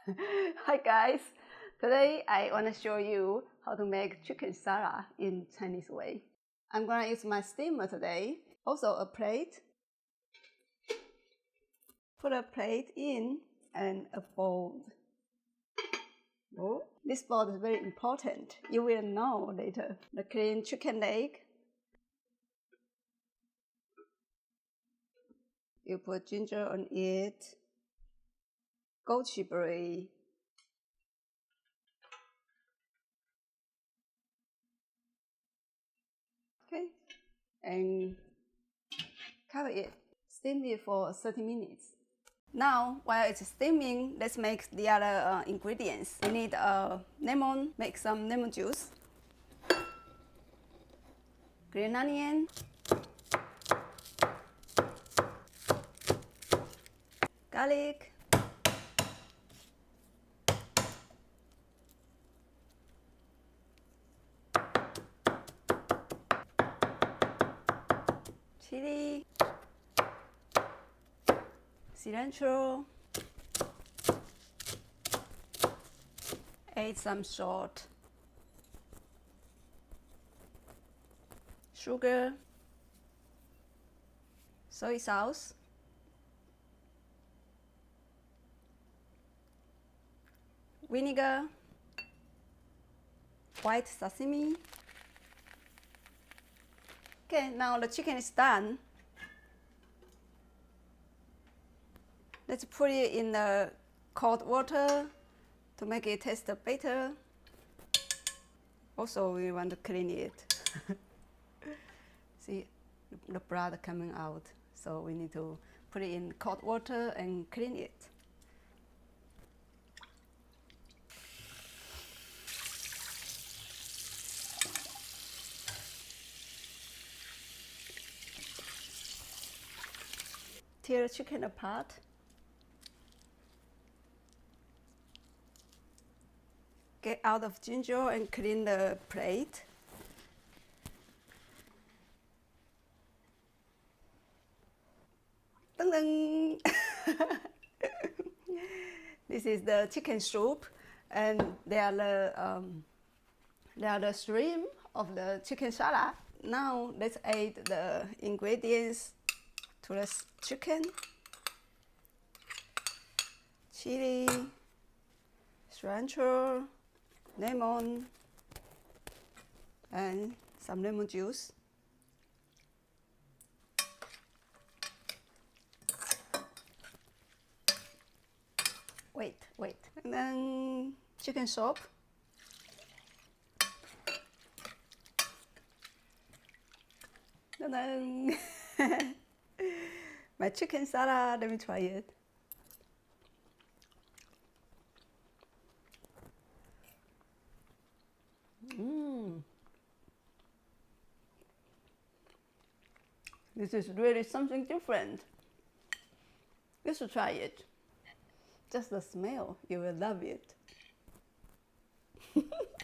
Hi guys, today I want to show you how to make chicken salad in Chinese way. I'm gonna use my steamer today, also a plate. Put a plate in and a bowl. Oh, this bowl is very important. You will know later. The clean chicken leg. You put ginger on it. Goji berry. Okay, and cover it. Steam it for 30 minutes. Now, while it's steaming, let's make the other ingredients. We need a lemon, make some lemon juice, green onion, garlic, chili, cilantro, add some salt, sugar, soy sauce, vinegar, white sesame. Okay, now the chicken is done. Let's put it in the cold water to make it taste better. Also, we want to clean it. See the blood coming out, so we need to put it in cold water and clean it. Tear the chicken apart. Get out of ginger and clean the plate. Dun dun. This is the chicken soup, and they are the stream of the chicken salad. Now let's add the ingredients to the chicken: chili, cilantro, lemon, and some lemon juice. Wait. And then chicken soup. And then my chicken salad, let me try it. This is really something different. You should try it. Just the smell, you will love it.